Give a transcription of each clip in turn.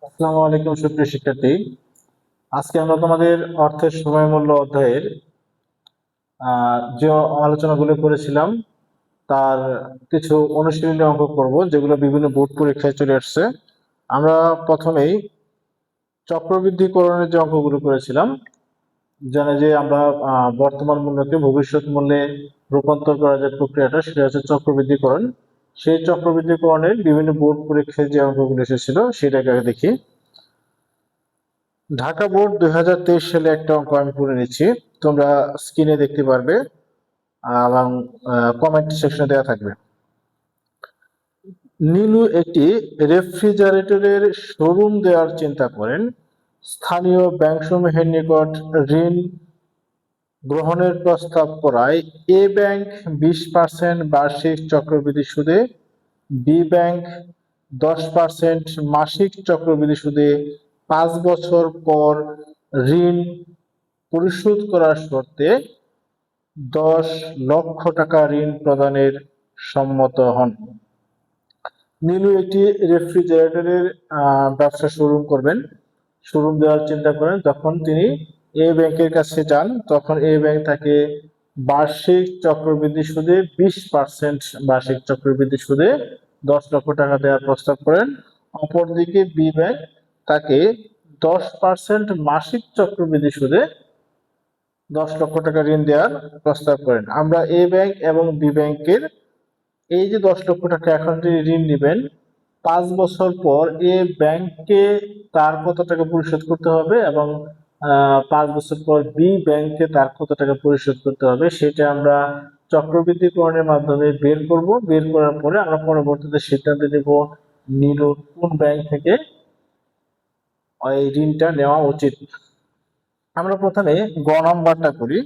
আসসালামু আলাইকুম সুপ্রিয় শিক্ষার্থী। আজকে আমরা তোমাদের অর্থের সময় মূল্য অধ্যায়ের যে আলোচনাগুলো করেছিলাম তার কিছু অনুশীলনী অঙ্ক করব, যেগুলো বিভিন্ন বোর্ড পরীক্ষায় চলে আসছে। আমরা প্রথমেই চক্রবৃদ্ধিকরণের যে অঙ্কগুলো করেছিলাম, জানে যে আমরা বর্তমান মূল্যকে ভবিষ্যৎ মূল্যে রূপান্তর করার যে প্রক্রিয়াটা, সেটা হচ্ছে চক্রবৃদ্ধিকরণ। সেই চক্রবৃদ্ধিকরণের বিভিন্ন বোর্ড পরীক্ষায় যে অঙ্কগুলো এসেছিল সেটাকে আগে দেখি। ঢাকা বোর্ড 2023 সালে একটা অঙ্ক আমি করে নিচ্ছি, তোমরা স্ক্রিনে দেখতে পারবে এবং কমেন্ট সেকশনে দেওয়া থাকবে। নীলু একটি রেফ্রিজারেটরের শোরুম দেওয়ার চিন্তা করেন। স্থানীয় ব্যাংকসমূহের নিকট ঋণ গ্রহণের প্রস্তাব করায় এ ব্যাংক 20% বার্ষিক চক্রবৃদ্ধি সুদে, বি ব্যাংক 10% মাসিক চক্রবৃদ্ধি সুদে 5 বছর পর ঋণ পরিশোধ করার শর্তে 10 লক্ষ টাকা ঋণ প্রদানের সম্মত হন। নীলু একটি রেফ্রিজারেটরের ব্যবসা শোরুম দেওয়ার চিন্তা করেন। যখন তিনি এ ব্যাংকের কাছে যান, তখন এ ব্যাংক তাকে বার্ষিক চক্রবৃদ্ধি সুদে 20% বার্ষিক চক্রবৃদ্ধি সুদে 10 লক্ষ টাকা দেওয়ার প্রস্তাব করেন। অপরদিকে বি ব্যাংক তাকে 10% মাসিক চক্রবৃদ্ধি সুদে 10 লক্ষ টাকা ঋণ দেওয়ার প্রস্তাব করেন। আমরা এ ব্যাংক এবং বি ব্যাংকের এই যে 10 লক্ষ টাকা এখন তিনি ঋণ নেবেন, 5 বছর পর এ ব্যাংকে তার কত টাকা পরিশোধ করতে হবে এবং 5 বছর পর বি ব্যাংকে তার কত টাকা পরিশোধ করতে হবে, সেটা আমরা চক্রবৃদ্ধিকরণের মাধ্যমে বের করব। বের করার পরে আমরা পরবর্তীতে সিদ্ধান্ত নেব নীলুর কোন ব্যাংক থেকে এই ঋণটা নেওয়া উচিত। আমরা প্রথমে গ নাম্বারটা করি।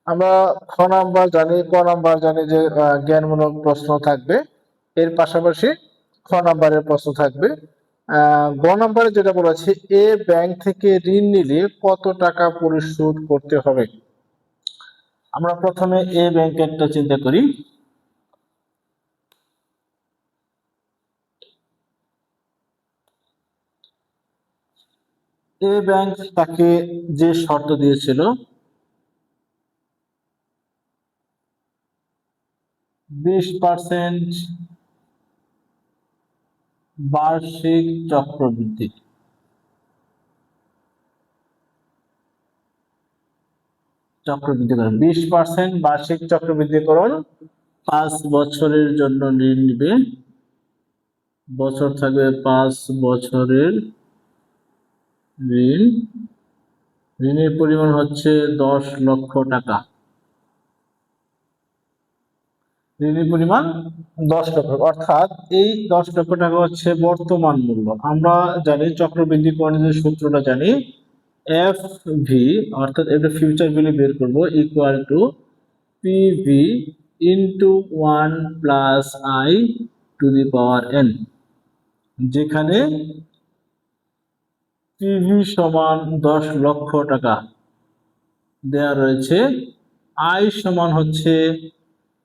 আমরা খ নাম্বার জানি, ক নাম্বার জানি যে জ্ঞানমূলক প্রশ্ন থাকবে, এর পাশাপাশি খ নাম্বারের প্রশ্ন থাকবে। গ নাম্বারে যেটা বলেছে, এ ব্যাংক থেকে ঋণ নিলে কত টাকা পরিশোধ করতে হবে। আমরা প্রথমে এ ব্যাংকেরটা চিন্তা করি। এ ব্যাংক তাকে যে শর্ত দিয়েছিল 20% বার্ষিক চক্রবৃদ্ধি, 20% বার্ষিক চক্রবৃদ্ধিকরণ, 5 বছরের জন্য ঋণ নিবে। বছর থাকবে 5 বছরের ঋণ। ঋণের পরিমাণ হচ্ছে 10 লক্ষ টাকা। ঋণের পরিমাণ 10 লক্ষ, অর্থাৎ এই 10 লক্ষ টাকা হচ্ছে বর্তমান মূল্য। আমরা জানি চক্রবৃদ্ধিকরণের যে সূত্রটা জানি, এফ ভি, অর্থাৎ এটা ফিউচার ভ্যালু বের করবো, equal to PV into 1 + i⁻n, যেখানে পিভি সমান 10 লক্ষ টাকা দেয়া রয়েছে, আই সমান হচ্ছে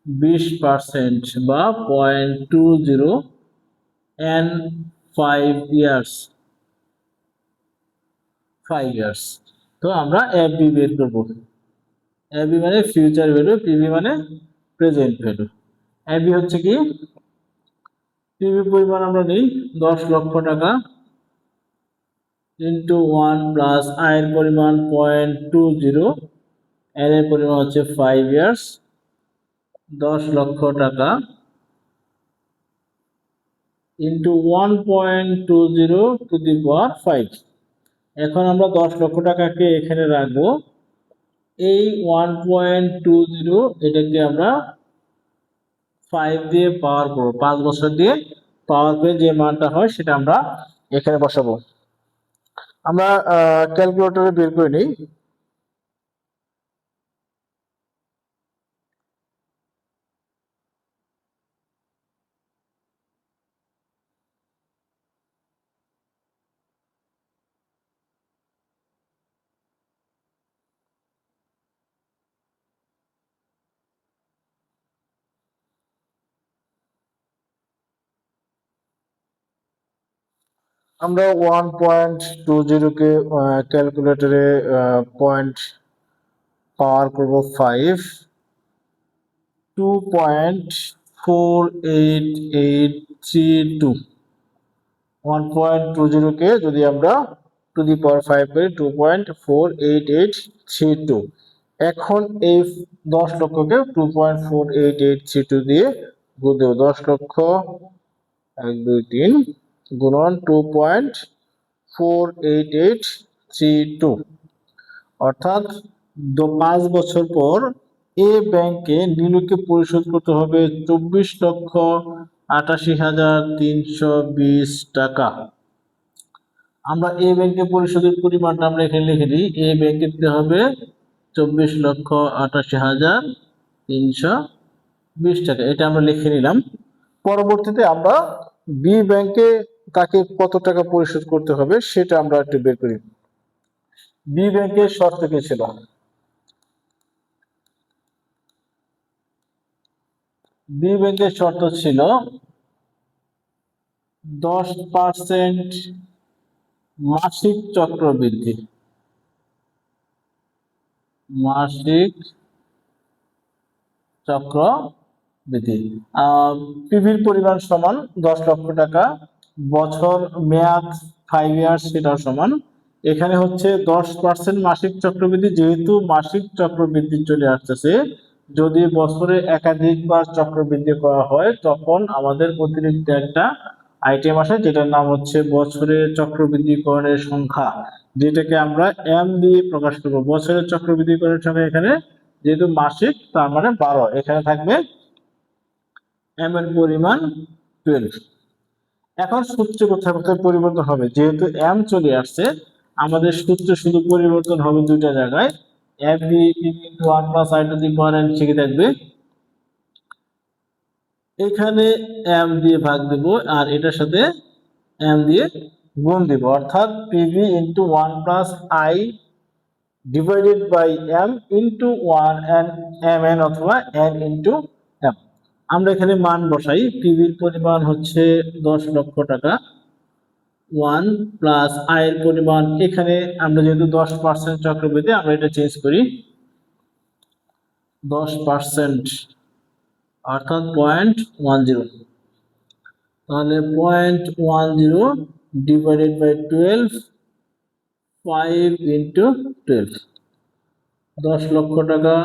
20% বা 0.20, এন 5 ইয়ার্স। তো আমরা এফ বি বের করবো। এফ বি মানে ফিউচার ভ্যালু, পিভি মানে প্রেজেন্ট ভ্যালু। এফ বি হচ্ছে কি, পিভি পরিমাণ আমরা নিই 10 লক্ষ টাকা ইন্টু 1 + আয়ের পরিমাণ 0.20, এন এর পরিমাণ হচ্ছে 5 ইয়ার্স। 10 লক্ষ টাকা ইন্টু 1.20 × 5। এখন আমরা 10 লক্ষ টাকাকে এখানে রাখবো। এই 1.20 এটাকে আমরা 5 দিয়ে পাওয়ার করবো, 5 বছর দিয়ে পাওয়ার করে যে মানটা হয় সেটা আমরা এখানে বসাবো। আমরা ক্যালকুলেটরে বের করে নিই। আমরা 1.20 কে ক্যালকুলেটরে পয়েন্ট পাওয়ার করব 5, 2.48832। 1.20 কে যদি আমরা টু দি পাওয়ার 5 করি 2.48832। এখন এই 10 লক্ষকে 2.48832 দিয়ে গুণ দেব। 10 লক্ষ 1 2 3 গুণন 2.48832, অর্থাৎ 5 বছর পর এ ব্যাংকে নীলুকে পরিশোধ করতে হবে 24,88,320 টাকা। আমরা এ ব্যাংকে পরিশোধের পরিমাণটা আমরা এখানে লিখে দিই। এ ব্যাংকে দিতে হবে 24,88,320 টাকা, এটা আমরা লিখে নিলাম। পরবর্তীতে আমরা বি ব্যাংকে তাকে কত টাকা পরিশোধ করতে হবে সেটা আমরা একটু বের করি। বি ব্যাংকের শর্ত কি ছিল? বি ব্যাংকের শর্ত ছিল 10% মাসিক চক্রবৃদ্ধি। মাসিক চক্রবৃদ্ধি পিভির পরিমাণ সমান 10 লক্ষ টাকা, বছর মেয়াদ 5 ইয়ার্স সেটাও সমান। এখানে হচ্ছে 10% মাসিক চক্রবৃদ্ধি, যেহেতু মাসিক চক্রবৃদ্ধি চলে আসতেছে, যদি বছরে একাধিকবার চক্রবৃদ্ধি করা হয় তখন আমাদের অতিরিক্ত একটা আইটেম আসে যেটার নাম হচ্ছে বছরের চক্রবৃদ্ধিকরণের সংখ্যা, যেটাকে আমরা এম দিয়ে প্রকাশ করব। বছরের চক্রবৃদ্ধিকরণের সংখ্যা এখানে যেহেতু মাসিক তার মানে 12, এখানে থাকবে এম এর পরিমাণ 12। এখন সূত্র কোথায় কোথায় পরিবর্তন হবে? যেহেতু এম চলে আসছে আমাদের সূত্র শুধু পরিবর্তন হবে দুইটা জায়গায়। F B into 1 plus I to the power N শিখে থাকবে, এখানে এম দিয়ে ভাগ দেব আর এটার সাথে এম দিয়ে গুণ দেব, অর্থাৎ PV into 1 plus I divided by M into 1 N M N অথবা এন ইনটু এম। আমরা এখানে মান বসাই। পিভির পরিমাণ হচ্ছে 10 লক্ষ টাকা, 1 প্লাস আই এর পরিমাণ, এখানে আমরা যেহেতু 10% চক্রবৃদ্ধি আমরা এটা চেঞ্জ করি 10%, অর্থাৎ 0.10। তাহলে 0.10 ডিভাইডেড বাই 12, 5 ইন্টু 12, 10 লক্ষ টাকা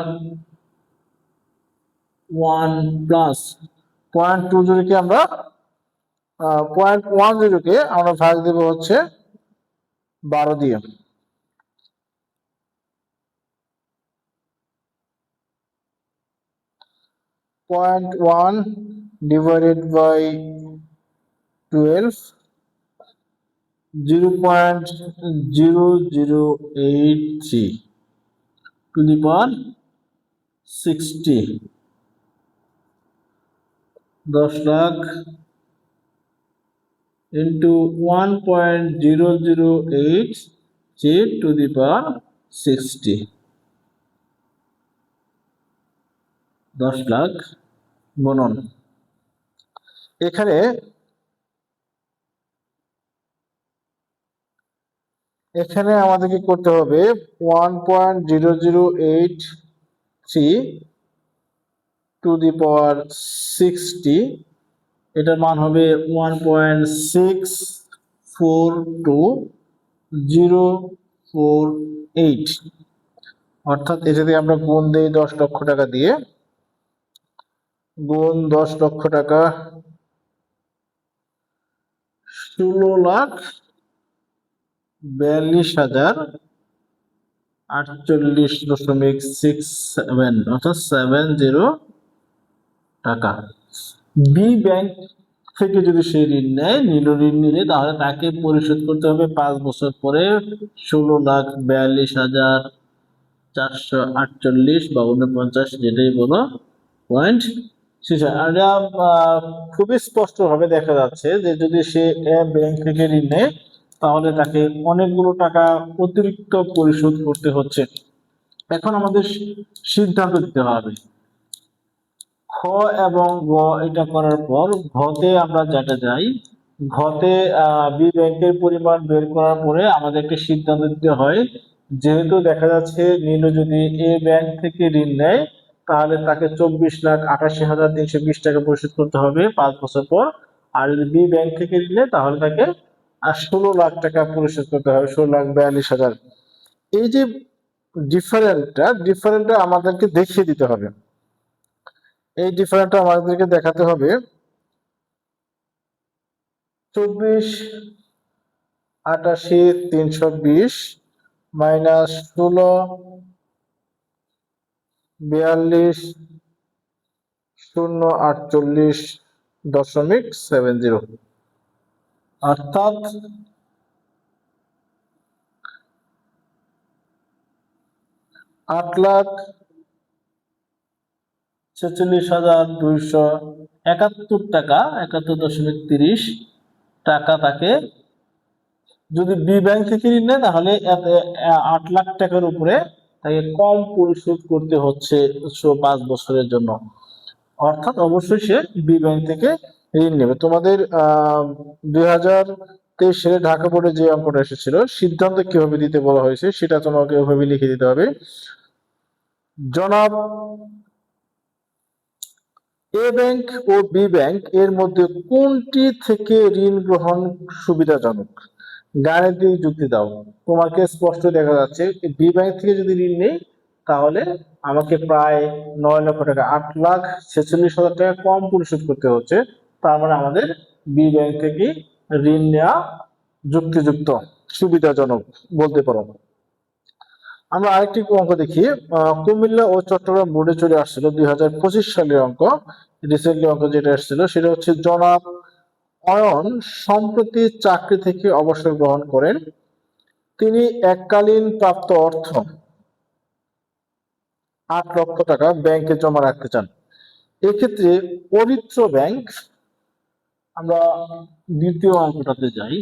1 প্লাস 0.20 কে আমরা 0.10 কে আমরা ভাগ দেব হচ্ছে 12 দিয়ে। 0.1 divided by 12, 0.0083 to the power 60, 10 lakh into 1.008 to the power 60, 10 lakh গুণন। এখানে আমাদেরকে করতে হবে 1.0083 টু দি পাওয়ার 60, এটার মান হবে 1.642048, অর্থাৎ এটা দিয়ে আমরা গুণ দেই 10 লক্ষ টাকা দিয়ে, গুণ 10 লক্ষ টাকা 16,42,048.67, অর্থাৎ 70 টাকা। বি ব্যাংক থেকে যদি সে ঋণ নেয়, নীল ঋণ নিলে, তাহলে তাকে পরিশোধ করতে হবে 5 বছর পরে 16,42,448 বা 49, যেটাই বলো, পয়েন্ট। এটা খুবই স্পষ্ট ভাবে দেখা যাচ্ছে যে যদি সে ব্যাংক থেকে ঋণ নেয় তাহলে তাকে অনেকগুলো টাকা অতিরিক্ত পরিশোধ করতে হচ্ছে। এখন আমাদের সিদ্ধান্ত দিতে হবে। খ এবং গ এটা করার পর ঘতে আমরা যেটা যাই, ঘতে বি ব্যাংকের পরিমাণ বের করার পরে আমাদের একটা সিদ্ধান্ত দিতে হয়, যেহেতু দেখা যাচ্ছে নীলু যদি এ ব্যাংক থেকে ঋণ নেয় তাহলে তাকে 24,88,320 টাকা পরিশোধ করতে হবে 5 বছর পর। আর যদি বি ব্যাংক থেকে ঋণ নেয় তাহলে তাকে 16 লাখ টাকা পরিশোধ করতে হবে, 16,42,000। এই যে ডিফারেন্টটা আমাদেরকে দেখিয়ে দিতে হবে। এই ডিফারেন্টটা আমাদেরকে দেখাতে হবে 24,88,320 মাইনাস 16,42,048.70, অর্থাৎ 8,46,271 টাকা 71.30 টাকা তাকে যদি বি ব্যাংক থেকে ঋণ নেয় তাহলে 8 লাখ টাকার উপরে তাকে কম পরিশোধ করতে হচ্ছে 5 বছরের জন্য। অর্থাৎ অবশ্যই সে বি ব্যাংক থেকে ঋণ নেবে। তোমাদের 2023 সালে ঢাকা বোর্ডে যে অঙ্কটা এসেছিল, সিদ্ধান্ত কিভাবে দিতে বলা হয়েছে সেটা তোমাকে ওইভাবে লিখে দিতে হবে। জনাব এ ব্যাংক ও বি ব্যাংক এর মধ্যে কোনটি থেকে ঋণ গ্রহণ সুবিধাজনক? গাণিতিক যুক্তি দাও। তোমাকে স্পষ্ট দেখা যাচ্ছে বি ব্যাংক থেকে যদি ঋণ নেই তাহলে আমাকে প্রায় 9 লক্ষ টাকা 8,46,000 টাকা কম পরিশোধ করতে হচ্ছে। তার মানে আমাদের বি ব্যাংক থেকে ঋণ নেওয়া যুক্তিযুক্ত, সুবিধাজনক বলতে পারো। আমরা আরেকটি অঙ্ক দেখি। কুমিল্লা ও চট্টগ্রাম বোর্ডে চলে আসছিল 2025 সালের অঙ্ক। রিসেন্টলি অঙ্ক যেটা আসছিল সেটা হচ্ছে জনাব অয়ন সম্প্রতি চাকরি থেকে অবসর গ্রহণ করেন। তিনি এককালীন প্রাপ্ত অর্থ 8 লক্ষ টাকা ব্যাংকে জমা রাখতে চান। এক্ষেত্রে অরিত্র ব্যাংক, আমরা দ্বিতীয় অঙ্কটাতে যাই।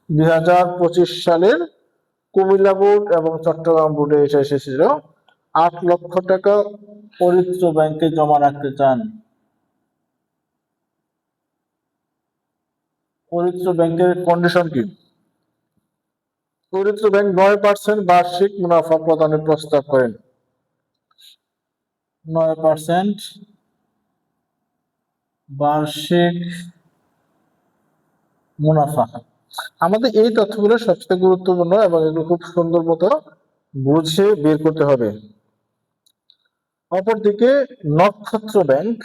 2025 সালের কুমিল্লা বোর্ড এবং চট্টগ্রাম বোর্ডে এসেছিল 8 লক্ষ টাকা অরিত্র ব্যাংকে জমা রাখতে চান। অরিত্র ব্যাংকের কন্ডিশন কি? অরিত্র ব্যাংক 9% বার্ষিক মুনাফা প্রদানের প্রস্তাব করেন। 9% বার্ষিক মুনাফা। আমাদের এই তথ্যগুলো সবচেয়ে গুরুত্বপূর্ণ এবং এগুলো খুব সুন্দর মতো বুঝে বের করতে হবে। অপরদিকে নক্ষত্র ব্যাংক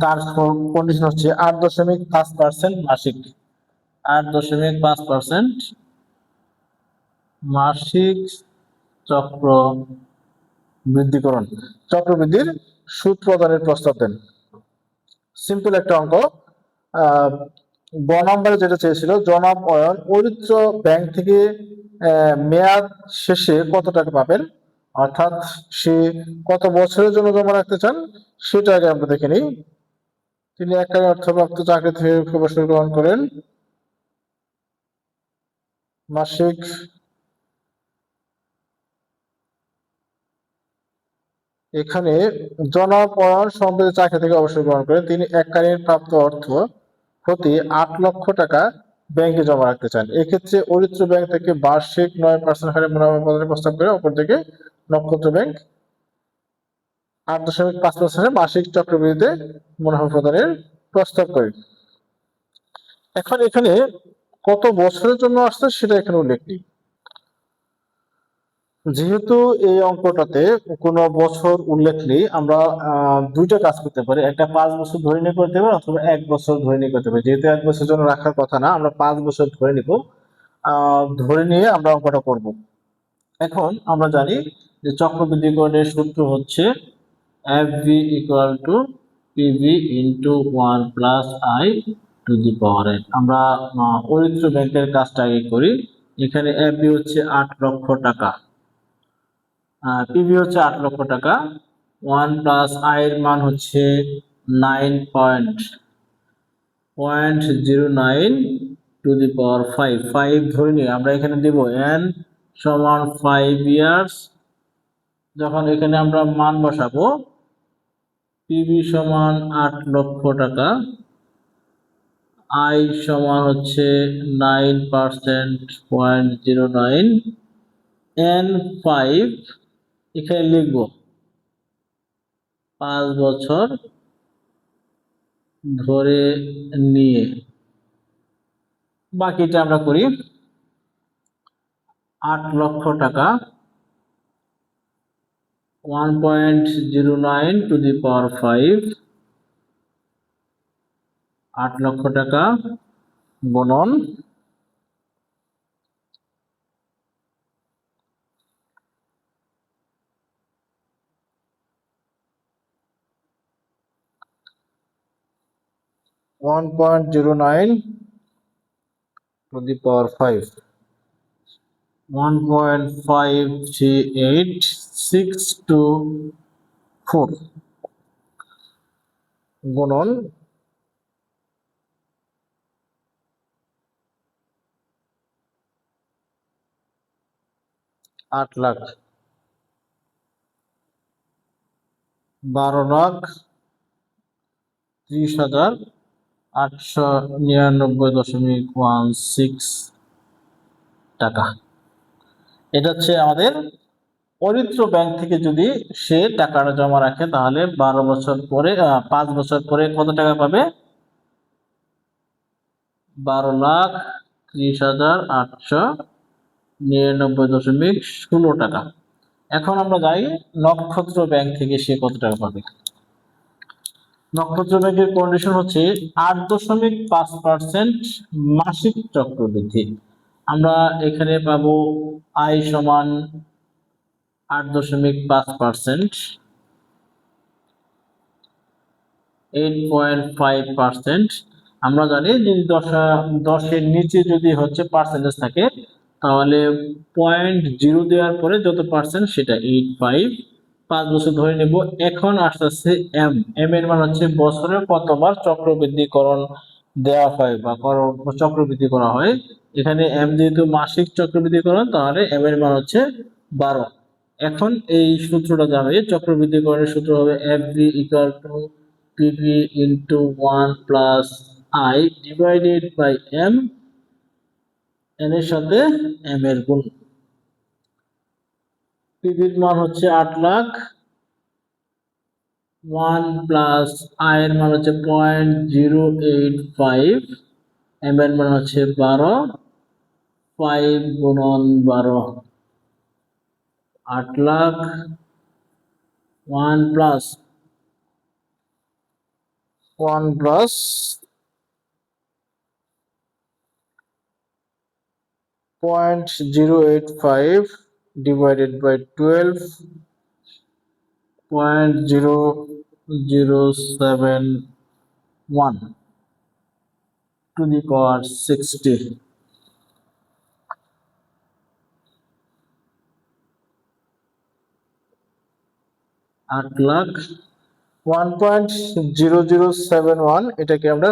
তার কন্ডিশন হচ্ছে 8.5% মাসিক, 8.5% মাসিক চক্র বৃদ্ধিকরণ, চক্রবৃদ্ধির সুদ প্রদানের প্রস্তাব দেন। সিম্পল একটা অঙ্ক। গ নম্বরে যেটা চেয়েছিল, জনাব অয়ন অরিত্র ব্যাংক থেকে মেয়াদ শেষে কত টাকা পাবেন, অর্থাৎ সে কত বছরের জন্য জমা রাখতে চান সেটা আগে আমরা দেখে নিই। তিনি এককালীন অর্থপ্রাপ্ত চাকরি থেকে অবসর গ্রহণ করেন। মাসিক এখানে জনাব অয়ন সম্প্রতি চাকরি থেকে অবসর গ্রহণ করেন। তিনি এককালীন প্রাপ্ত অর্থ প্রতি 8 লক্ষ টাকা ব্যাংকে জমা রাখতে চান। এক্ষেত্রে অরিত্র ব্যাংক থেকে বার্ষিক 9% হারে মুনাফা প্রদানের প্রস্তাব করে। অপরদিকে নক্ষত্র ব্যাংক 8.5% মাসিক চক্রবৃদ্ধিতে মুনাফা প্রদানের প্রস্তাব করে। এখন এখানে কত বছরের জন্য আসছে সেটা এখানে উল্লেখ নেই। যেহেতু এই অঙ্কটাতে কোনো বছর উল্লেখ নেই, আমরা দুইটা কাজ করতে পারি। একটা 5 বছর ধরে নিয়ে করতে পারি অথবা 1 বছর ধরে নিয়ে করতে পারি। যেহেতু 1 বছরের জন্য রাখার কথা না, আমরা 5 বছর ধরে নিব। ধরে নিয়ে আমরা অঙ্কটা করব। এখন আমরা জানি যে চক্রবৃদ্ধিকরণের সূত্র হচ্ছে FV equal to PV into 1 plus I to the power n। আমরা অরিত্র ব্যাংকের কাজটা আগে করি। এখানে FV হচ্ছে 8 লক্ষ টাকা, পিভি হচ্ছে 8 লক্ষ টাকা, 1 প্লাস আই এর মান হচ্ছে 9.09 টু দি পাওয়ার 5 ধরে নিয়ে আমরা এখানে দেব n সমান 5 ইয়ার্স যখন এখানে আমরা মান বসাবো, পিবি সমান 8 লক্ষ টাকা, আই সমান হচ্ছে 9%.09, এন 5, এখানে লিখবো 5 বছর ধরে নিয়ে। বাকিটা আমরা করি। 8 লক্ষ টাকা 1.09 টু দি পাওয়ার 5, 8 লক্ষ টাকা গুণন 1.09 to the power 5, 1.538624 গুণন 8 লাখ, 12,30,899.16 টাকা। এটা হচ্ছে আমাদের অরিত্র ব্যাংক থেকে যদি সে টাকাটা জমা রাখে তাহলে 12 বছর পরে 5 বছর পরে কত টাকা পাবে? 12,30,899.16 টাকা। এখন আমরা যাই নক্ষত্র ব্যাংক থেকে সে কত টাকা পাবে। নক্ষত্র ব্যাংকের কন্ডিশন হচ্ছে 8.5% মাসিক চক্রবৃদ্ধি। আমরা এখানে পাবো আয় সমান 8.5%, 8.5%। আমরা জানি যে 10-এর নিচে যদি হচ্ছে পার্সেন্টেজ থাকে তাহলে 0.0 দেওয়ার পরে যত পার্সেন্ট সেটা 85। 5 বছর ধরে নেব। এখন আসতেছে এম এর মান হচ্ছে বছরে কতবার চক্রবৃদ্ধিকরণ দেওয়া হয় বা চক্রবৃদ্ধি করা হয়। এখানে এম যেহেতু মাসিক চক্রবৃদ্ধিকরণ তাহলে এম এর মান হচ্ছে 12। এখন এই সূত্রটা যাবে, চক্রবৃদ্ধিকরণের সূত্র হবে FB equal to PV into 1 plus I divided by M, N এর সাথে এম এর গুণ। পিভির মান হচ্ছে 8 লাখ, 1 প্লাস আই এর মান হচ্ছে 0.085, এম এর মান হচ্ছে 12, 5 গুণন 12, 8 lakh, 1 plus 0.085 divided by 12.0071 to the power 60। 8 lakh 1.0071, এটাকে আমরা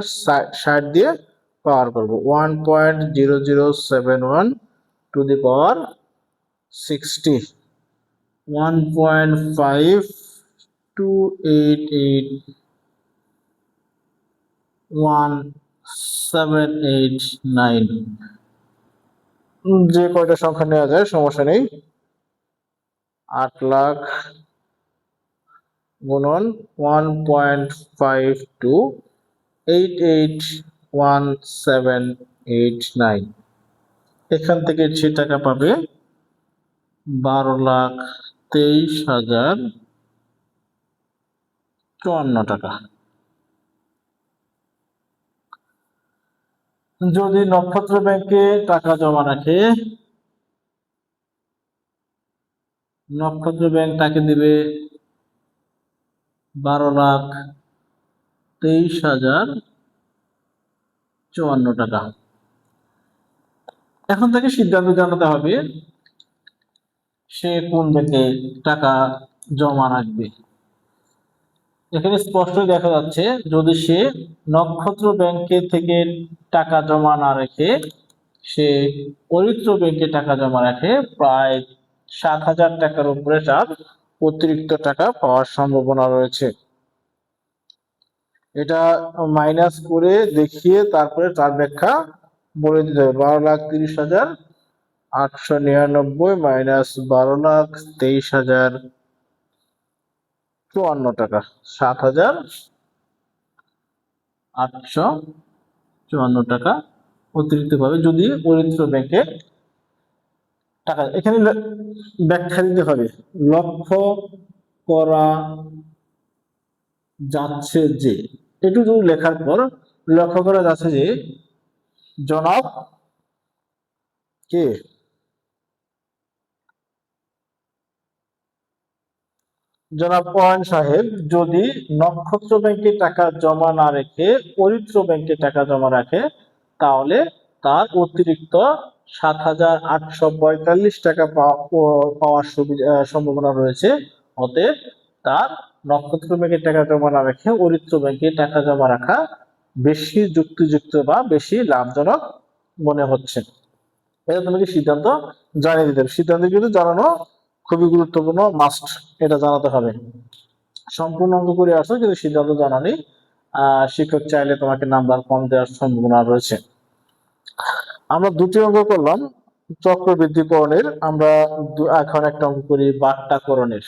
60 দিয়ে পাওয়ার করব। 1.0071 টু দি পাওয়ার 60, 1.52881789। যে কয়টা সংখ্যা নেওয়া যায় সমস্যা নেই। 8 লাখ গুণন 1.52881789, এখান থেকে সে টাকা পাবে 12,23,054 টাকা। যদি নক্ষত্র ব্যাংকে টাকা জমা রাখে, নক্ষত্র ব্যাংক তাকে দিবে 12,23,054 টাকা। এখন তাকে সিদ্ধান্ত জানাতে হবে সে কোন ব্যাংকে টাকা জমা রাখবে। এখানে স্পষ্ট দেখা যাচ্ছে যদি সে নক্ষত্র ব্যাংকে থেকে টাকা জমা না রেখে সে অরিত্র ব্যাংকে টাকা জমা রাখে, প্রায় 7,000 টাকার উপরে তার অতিরিক্ত টাকা পাওয়ার সম্ভাবনা রয়েছে। এটা মাইনাস করে দেখিয়ে তারপরে তার ব্যাখ্যা বলে দিতে হবে। 12,30,899 মাইনাস 12,23,054 টাকা, 7,854 টাকা অতিরিক্ত পাবে যদি অরিত্র ব্যাংকে টাকা। এখানে ব্যাখ্যা দিতে হবে। লক্ষ্য করা যাচ্ছে যে, এটুকু লেখার পর লক্ষ্য করা যাচ্ছে যে জনাব কে জনাব ওয়ান সাহেব যদি নক্ষত্র ব্যাংকে টাকা জমা না রেখে অরিত্র ব্যাংকে টাকা জমা রাখে, তাহলে তার অতিরিক্ত 7,845 টাকা পাওয়ার সম্ভাবনা রয়েছে। অতএব তার নক্ষত্র ব্যাংকে টাকা জমা না রেখে অরিত্র ব্যাংকে টাকা জমা রাখা বেশি যুক্তিযুক্ত বা বেশি লাভজনক মনে হচ্ছে। এটা তোমাকে সিদ্ধান্ত জানিয়ে দিতে হবে। সিদ্ধান্ত কিন্তু জানানো খুবই গুরুত্বপূর্ণ, মাস্ট, এটা জানাতে হবে। সম্পূর্ণ অঙ্ক করে আসো কিন্তু সিদ্ধান্ত জানানি, শিক্ষক চাইলে তোমাকে নাম্বার কম দেওয়ার সম্ভাবনা রয়েছে। আমরা দুটি অঙ্ক করলাম চক্রবৃদ্ধিকরণের, আমরা এখন একটা অঙ্ক করি বাট্টাকরণের।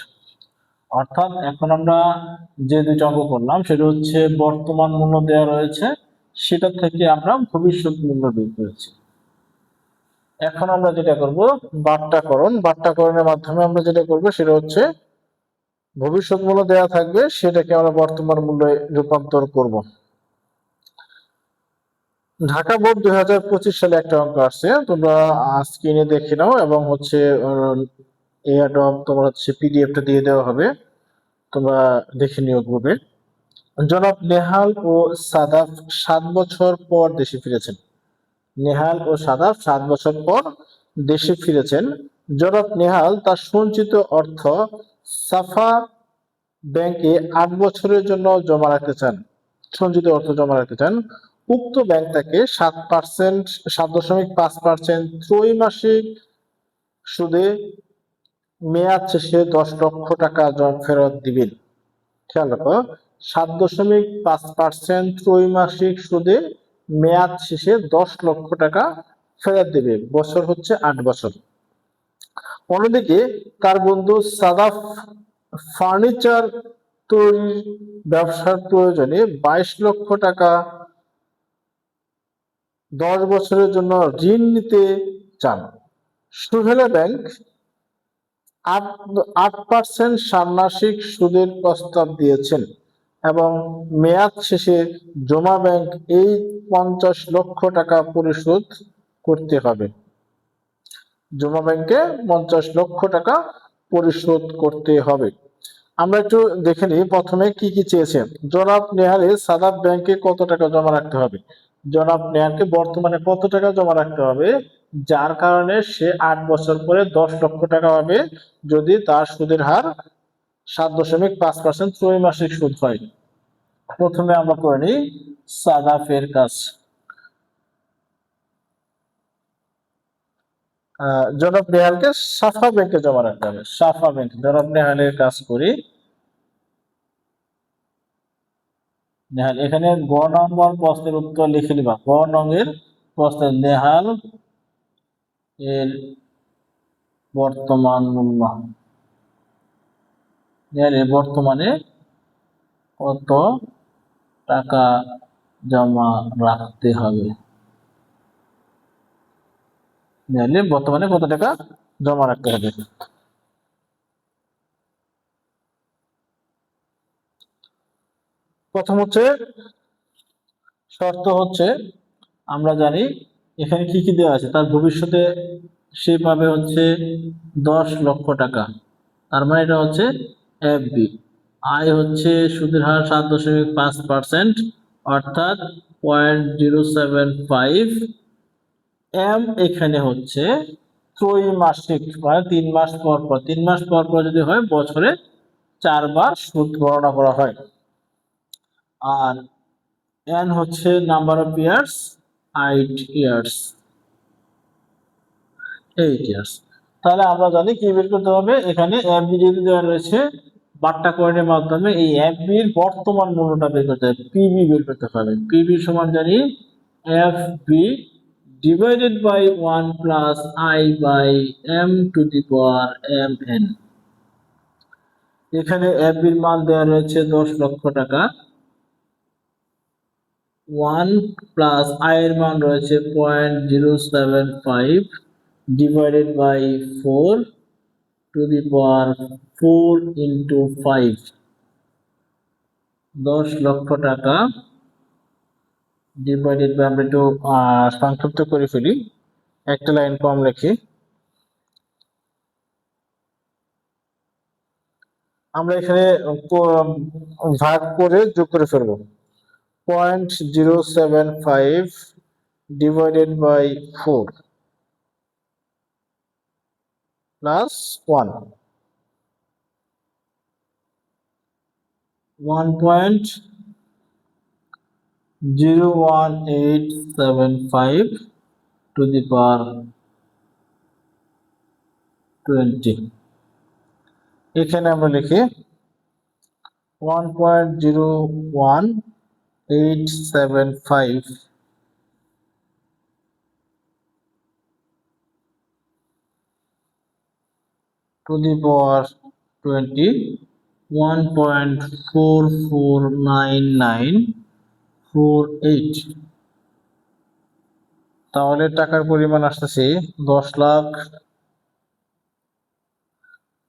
অর্থাৎ এখন আমরা যে দুটো অঙ্ক করলাম সেটা হচ্ছে বর্তমান মূল্য দেওয়া রয়েছে, সেটা থেকে আমরা ভবিষ্যৎ মূল্য বের করেছি। এখন আমরা যেটা করব বাট্টাকরণ। বাট্টাকরণের মাধ্যমে আমরা যেটা করব সেটা হচ্ছে ভবিষ্যৎ মূল্য দেওয়া থাকবে, সেটাকে আমরা বর্তমান মূল্যে রূপান্তর করব। ঢাকা বোর্ড 2025 সালে একটা অঙ্ক আসছে, তোমরা স্ক্রিনে দেখে নাও এবং হচ্ছে তোমার হচ্ছে পিডিএফটা দিয়ে দেওয়া হবে, তোমরা দেখে নিও গ্রুপে। জনাব নেহাল ও সাদাফ 7 বছর পর দেশে ফিরেছেন। নেহাল ও সাদাফ 7 বছর পর দেশে ফিরেছেন। জনাব নেহাল তার সঞ্চিত অর্থ সাফা ব্যাংকে 8 বছরের জন্য জমা রাখতে চান। সঞ্চিত অর্থ জমা রাখতে চান। উক্ত ব্যাংক তাকে 7.5% ত্রৈমাসিক সুদে মেয়াদ শেষে 10 লক্ষ টাকা ফেরত দিবেন। খেয়াল রাখো, 7.5% ত্রৈমাসিক সুদে মেয়াদ শেষে 10 লক্ষ টাকা ফেরত দেবে। বছর হচ্ছে 8 বছর। অন্যদিকে তার বন্ধু সাদাফ ফার্নিচার তৈরির ব্যবসার প্রয়োজনে 22 লক্ষ টাকা 10 বছরের জন্য ঋণ নিতে চান। সুহেলা ব্যাংক 8% ষান্মাসিক সুদের প্রস্তাব দিয়েছেন এবং মেয়াদ শেষে জমা ব্যাংক এই 50 লক্ষ টাকা পরিশোধ করতে হবে। জমা ব্যাংকে 50 লক্ষ টাকা পরিশোধ করতে হবে। আমরা একটু দেখে নিই প্রথমে কি কি চেয়েছে। জনাব নেহালে সাদাব ব্যাংকে কত টাকা জমা রাখতে হবে। জনাব নেহালকে বর্তমানে কত টাকা জমা রাখতে হবে, যার কারণে সে 8 বছর পরে 10 লক্ষ টাকা পাবে যদি তার সুদের হার 7.5% ত্রৈমাসিক সুদ হয়। প্রথমে আমরা করে নিই সাদাফের কাজ। জনাব নেহালকে সাফা ব্যাংকে জমা রাখতে হবে। সাফা ব্যাংক, জনাব নেহালের কাজ করি। নেহাল, এখানে গ নম্বর প্রশ্নের উত্তর লিখে নিবা। গ নংয়ের প্রশ্নের নেহাল এর বর্তমান মূল্য, নেহালের বর্তমানে কত টাকা জমা রাখতে হবে। নেহালের বর্তমানে কত টাকা জমা রাখতে হবে। প্রথম হচ্ছে শর্ত হচ্ছে, আমরা জানি এখানে কি কি দেওয়া আছে, তার ভবিষ্যতে সে পাবে হচ্ছে 10 লক্ষ টাকা, তার মানে এটা হচ্ছে এফবি। আয় হচ্ছে সুদের হার 7.5%, অর্থাৎ 0.075। এম এখানে হচ্ছে ত্রৈমাসিক, মানে 3 মাস পর পর, 3 মাস পর পর যদি হয় বছরে 4 বার সুদ গণনা করা হয়। আর এন হচ্ছে নাম্বার অফ ইয়ার্স, 8 ইয়ার্স। তাহলে আমরা জানি কি বের করতে হবে, এখানে এফবি যেহেতু দেওয়া রয়েছে বাট্টা কয়েনের মাধ্যমে এই এফবি এর বর্তমান মূল্যটা বের করতে হবে, পিবি বের করতে হবে। পিবি সমান জানি FB divided by 1 plus I by M to the power M N. এখানে এফবি এর মান দেওয়া রয়েছে 10 লক্ষ টাকা, 1 প্লাস আই এর মান রয়েছে 0.075 divided by 4 to the power 4 into 5, 10 লক্ষ টাকা ডিভাইডেড বাই, আমরা একটু সংক্ষিপ্ত করে ফেলি, একটা লাইন কম লিখি। আমরা এখানে ভাগ করে যোগ করে ফেলবো, 0.075 divided by 4 plus 1, 1.01875 to the power 20। এখানে আমরা লিখি 1.01875 to the power 20, 1.449948। তাহলে টাকার পরিমাণ আসতেছে 10 লাখ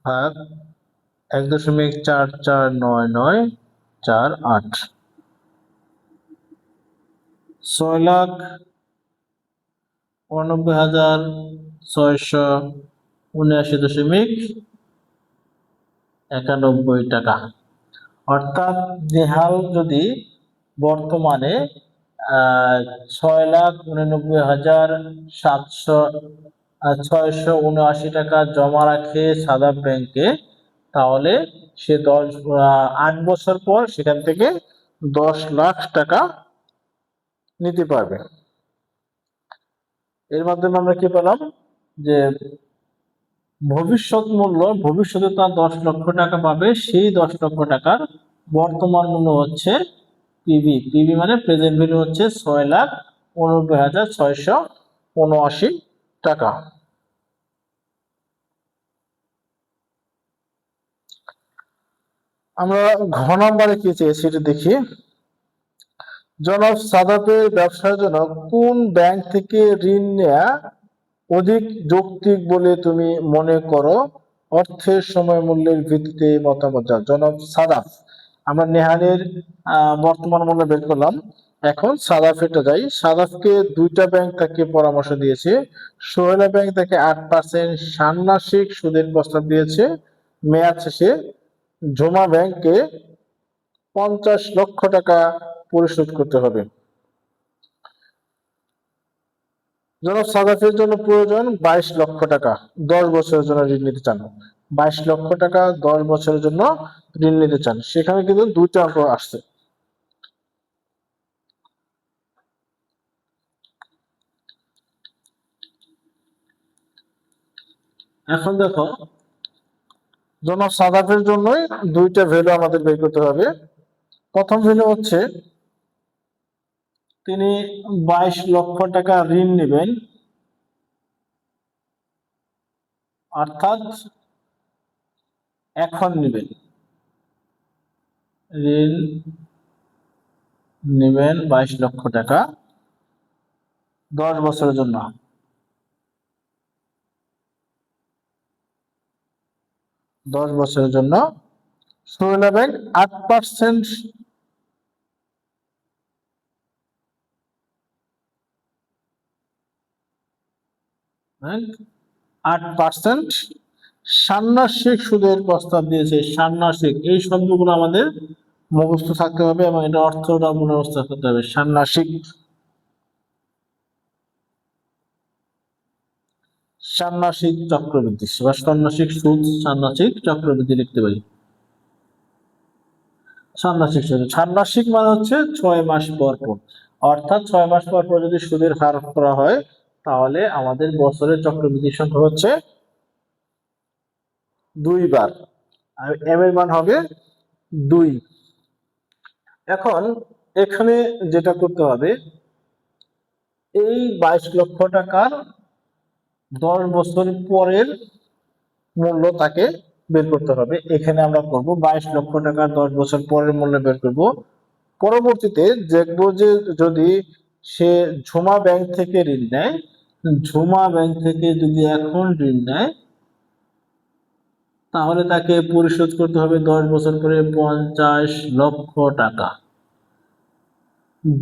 ভাগ 1.449948, 6,89,679.91 টাকা। অর্থাৎ নেহাল যদি বর্তমানে 6,89,679 টাকা জমা রাখে সাদা ব্যাংকে, তাহলে সে 8 বছর পর সেখান থেকে 10 লাখ টাকা নিতে পারবে। এর মাধ্যমে আমরা কি পেলাম, যে ভবিষ্যৎ মূল্য, ভবিষ্যতে তার 10 লক্ষ টাকা পাবে, সেই 10 লক্ষ টাকার বর্তমান মূল্য হচ্ছে পিবি। পিবি মানে প্রেজেন্ট ভ্যালু হচ্ছে 6,89,679 টাকা। আমরা ঘ নম্বরে কি চেয়েছি এটা দেখি। জনাব সাদাতের ব্যবসার জন্য কোন ব্যাংক থেকে ঋণ নেয়া অধিক যৌক্তিক বলে তুমি মনে করো? অর্থের সময় মূল্যের ভিত্তিতে মতামত। জনাব সাদাফ, আমরা নেহালের বর্তমান মূল্য বের করলাম, এখন সাদাফেরটা যাই। সাদাফকে দুইটা ব্যাংক তাকে পরামর্শ দিয়েছে। সোহেলা ব্যাংক তাকে 8% ষান্মাসিক সুদের প্রস্তাব দিয়েছে, মেয়াদ শেষে জমা ব্যাংকে 50 লক্ষ টাকা পরিশোধ করতে হবে। জনাব সাদাফের জন্য প্রয়োজন 22 লক্ষ টাকা, 10 বছরের জন্য ঋণ নিতে চান। 22 লক্ষ টাকা 10 বছরের জন্য ঋণ নিতে চান, সেখানে কিন্তু দুইটা অঙ্ক আসছে। এখন দেখো, জনাব সাদাফের জন্যই দুইটা ভ্যালু আমাদের বের করতে হবে। প্রথম ভ্যালু হচ্ছে তিনি 22 লক্ষ টাকা ঋণ নেবেন, অর্থাৎ এখন নেবেন, ঋণ নেবেন 22 লক্ষ টাকা 10 বছরের জন্য। 10 বছরের জন্য সোহেলা ব্যাংক 8% 8% ষান্মাসিক সুদের প্রস্তাব দিয়েছে। ষান্মাসিক, এই শব্দগুলো আমাদের মুখস্থ থাকতে হবে এবং এটা অর্থটা মুখস্থ করতে হবে। ষান্মাসিক, ষান্মাসিক চক্রবৃদ্ধি বা ষান্মাসিক সুদ, ষান্মাসিক চক্রবৃদ্ধি লিখতে পারি। ষান্মাসিক সুদ, ষান্মাসিক মানে হচ্ছে 6 মাস পর পর, অর্থাৎ 6 মাস পর পর যদি সুদের হার করা হয়, তাহলে আমাদের বছরের চক্রবৃদ্ধি সংখ্যা হচ্ছে 2 বার, আর m এর মান হবে 2। এখন এখানে যেটা করতে হবে, এই 22 লক্ষ টাকার 10 বছর পরের মূল্য তাকে বের করতে হবে। এখানে আমরা করব 22 লক্ষ টাকার 10 বছর পরের মূল্য বের করব। পরবর্তীতে দেখব যে যদি সে ঝুমা ব্যাংক থেকে ঋণ নেয়, ঝুমা ব্যাংক থেকে যদি এখন ঋণ নেয়, তাহলে তাকে পরিশোধ করতে হবে 10 বছর পরে 50 লক্ষ টাকা।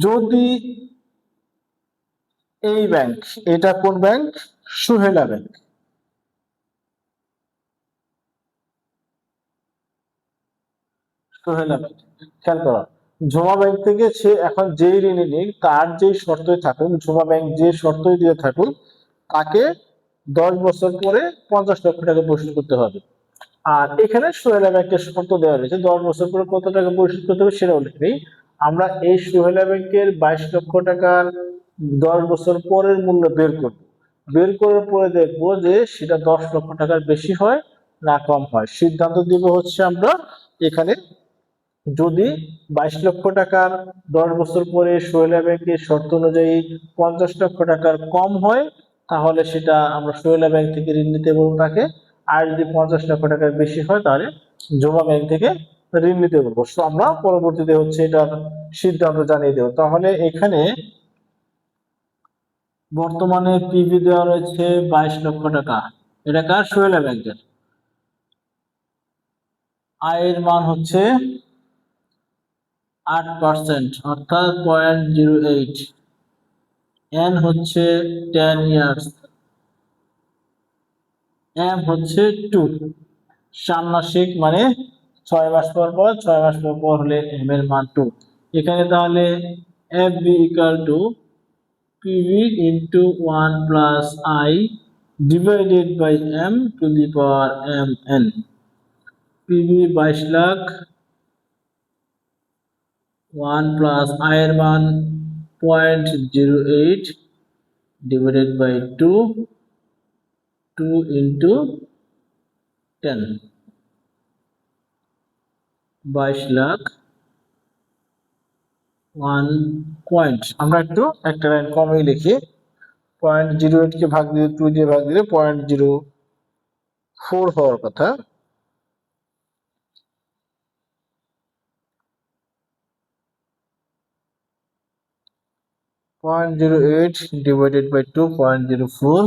যদি এই ব্যাংক, এটা কোন ব্যাংক? সুহেলা ব্যাংক। সুহেলা ব্যাংক, খেয়াল করো, ঝুমা ব্যাংক থেকে সে এখন যেই ঋণে নিক, তার যেই শর্তই থাকুক, ঝুমা ব্যাংক যে শর্তই দিয়ে থাকুক, তাকে 10 বছর পরে 50 লক্ষ টাকা পরিশোধ করতে হবে। আর এখানে সোহেলা ব্যাংকের শর্ত দেওয়া রয়েছে, 10 বছর পরে কত টাকা পরিশোধ করতে হবে সেটা উল্লেখ নেই। আমরা এই সোহেলা ব্যাংকের 22 লক্ষ টাকার 10 বছর পরের মূল্য বের করব। বের করার পরে দেখবো যে সেটা 10 লক্ষ টাকার বেশি হয় না কম হয়। সিদ্ধান্ত দিব হচ্ছে আমরা এখানে, যদি 22 লক্ষ টাকার 10 বছর পরে সোহেলা ব্যাংকের শর্ত অনুযায়ী 50 লক্ষ টাকার কম হয়, তাহলে সেটা আমরা সোহেলা ব্যাংক থেকে ঋণ নিতে বলবো তাকে। আর যদি 50 লক্ষ টাকার বেশি হয়, তাহলে জমা ব্যাংক থেকে ঋণ নিতে বলবো। আমরা পরবর্তীতে হচ্ছে এটার সিদ্ধান্ত জানিয়ে দেবো। তাহলে এখানে বর্তমানে পিবি দেওয়া রয়েছে 22 লক্ষ টাকা, এটা কার? সোহেলা ব্যাংকের। আয়ের মান হচ্ছে 8%, অর্থাৎ 0.08। এন হচ্ছে 10 ইয়ার্স, এম হচ্ছে 2, ষান্মাসিক মানে 6 মাস পর পর, 6 মাস পর পর হলে এম এর মান 2। এখানে তাহলে F B equal to PV into 1 plus I divided by M to the power M N. PV 22 lakh, 1 plus I এর মান 0.08 divided by 2, 2 into 10, 22 lakh 1 point, আমরা একটু একটা লাইন কমই লিখি, 0.08 কে ভাগ দিয়ে 2 দিয়ে ভাগ দিলে 0.04 হওয়ার কথা। Point 0.08 divided by 2, 0.04,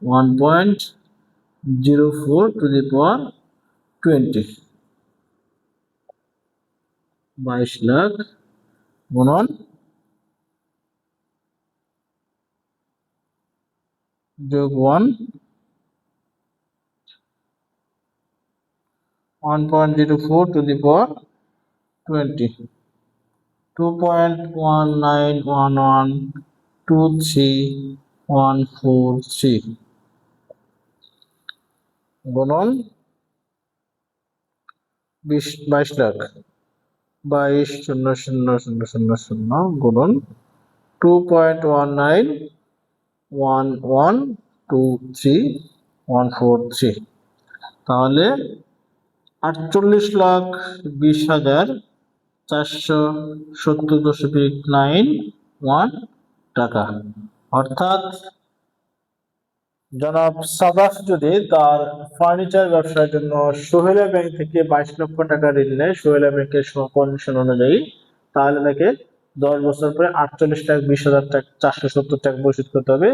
1.04 to the power 20, 22 lakh গুণন যোগ 1.04 to the power 20, 2.191123 গুণন 22 লাখ, 22,000,000 গুণন 2.191123,143, তাহলে 48,20,470.91 টাকা। অর্থাৎ জনাব সাদাফ যদি তার ফার্নিচার ব্যবসার জন্য সোহেলা ব্যাংক থেকে 22 লক্ষ টাকা ঋণ নেয় সোহেলা ব্যাংকের কন্ডিশন অনুযায়ী, তাহলে তাকে 10 বছর পরে 48,20,470 টাকা পরিশোধ করতে হবে।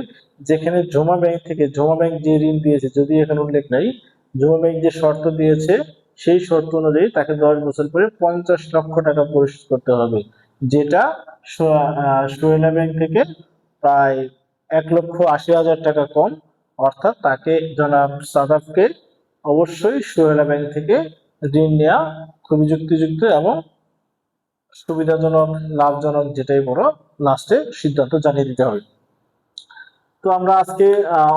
যেখানে জমা ব্যাংক থেকে, জমা ব্যাংক যে ঋণ দিয়েছে, যদি এখানে উল্লেখ নাই, জমা ব্যাংক যে শর্ত দিয়েছে সেই শর্ত অনুযায়ী তাকে 10 বছর পরে 50 লক্ষ টাকা পরিশোধ করতে হবে, যেটা সোহেলা ব্যাংক থেকে প্রায় 1,80,000 টাকা কম। অর্থাৎ তাকে, জনাব সাদাফকে অবশ্যই সোহেলা ব্যাংক থেকে ঋণ নেওয়া খুবই যুক্তিযুক্ত এবং সুবিধাজনক, লাভজনক, যেটাই বড়, লাস্টে সিদ্ধান্ত জানিয়ে দিতে হবে। তো আমরা আজকে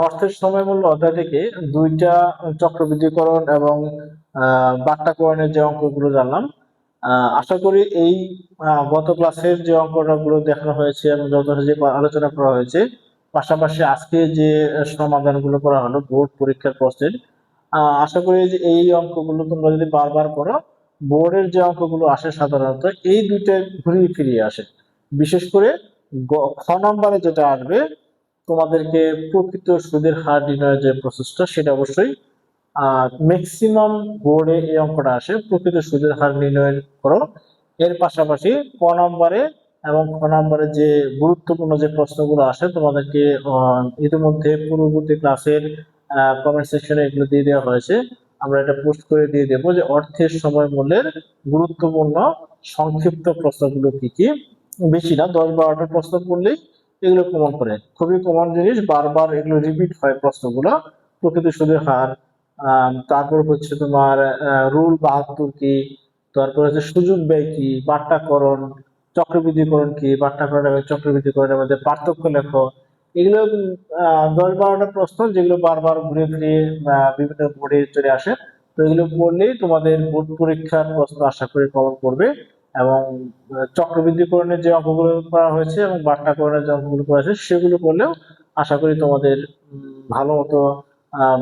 অর্থের সময় মূল্য অধ্যায় থেকে 2টা চক্রবৃদ্ধিকরণ এবং বাট্টাকরণের যে অঙ্কগুলো জানলাম। আশা করি এই গত ক্লাসের যে অঙ্কগুলো দেখানো হয়েছে এবং যথাযথ আলোচনা করা হয়েছে, পাশাপাশি আজকে যে সমাধানগুলো করা হলো বোর্ড পরীক্ষার প্রশ্নের, আশা করি যে এই অঙ্কগুলো তোমরা যদি বারবার করো, বোর্ডের যে অঙ্কগুলো আসে সাধারণত এই দুইটা ঘুরিয়ে ফিরিয়ে আসে। বিশেষ করে খ নম্বরে যেটা আসবে, তোমাদেরকে প্রকৃত সুদের হার নির্ণয়ের যে প্রসেসটা সেটা অবশ্যই ম্যাক্সিমাম বোর্ডে এই অঙ্কটা আসে, প্রকৃত সুদের হার নির্ণয় করো। এর পাশাপাশি ক নম্বরে এবং খ নম্বরে যে গুরুত্বপূর্ণ যে প্রশ্নগুলো আসে তোমাদেরকে ইতিমধ্যে পূর্ববর্তী ক্লাসের কমেন্ট সেকশনে এগুলো দিয়ে দেওয়া হয়েছে। আমরা এটা পোস্ট করে দিয়ে দেবো যে অর্থের সময় মূল্যের গুরুত্বপূর্ণ সংক্ষিপ্ত প্রশ্নগুলো কি কি। বেশি না, 10-12টা প্রশ্ন পড়লেই এগুলো কমন করে, খুবই কমন জিনিস, বারবার এগুলো রিপিট হয় প্রশ্নগুলো। প্রকৃত সুদের হার, তারপর হচ্ছে তোমার রুল 72 কি, তারপর হচ্ছে সুযোগ ব্যয় কি, বাট্টাকরণ, চক্রবৃদ্ধিকরণ কি, বাট্টাকরণ এবং চক্রবৃদ্ধিকরণের মধ্যে পার্থক্য লেখো। এগুলো 10-12টা প্রশ্ন যেগুলো বারবার ঘুরে ফিরে বিভিন্ন বোর্ডে চলে আসে। তো এগুলো পড়লেই তোমাদের বোর্ড পরীক্ষার প্রশ্ন আশা করি কমন করবে। এবং চক্রবৃদ্ধিকরণের যে অঙ্কগুলো করা হয়েছে এবং বাট্টাকরণের যে অঙ্কগুলো করা হয়েছে সেগুলো করলেও আশা করি তোমাদের ভালো মতো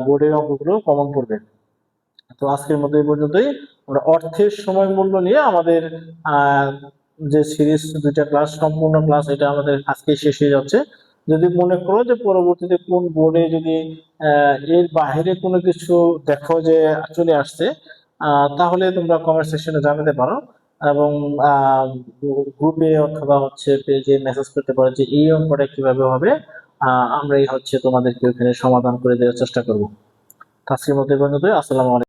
বোর্ডের অঙ্কগুলো কমন পড়বে। তো আজকের মতো এই পর্যন্তই। আমরা অর্থের সময় মূল্য নিয়ে আমাদের আহ যে সিরিজ দুইটা ক্লাস, সম্পূর্ণ ক্লাস এটা আমাদের আজকে শেষ হয়ে যাচ্ছে। যদি মনে করো যে পরবর্তীতে কোন বোর্ডে যদি এর বাইরে কোনো কিছু দেখো যে চলে আসছে, তাহলে তোমরা কমেন্ট সেকশনে জানাতে পারো এবং গ্রুপে অথবা হচ্ছে পেজে মেসেজ করতে পারো যে এই অঙ্কটা কিভাবে হবে। আমরাই হচ্ছে তোমাদেরকে ওখানে সমাধান করে দেওয়ার চেষ্টা করবো। আজকের মতো এই পর্যন্তই। আসসালামু আলাইকুম।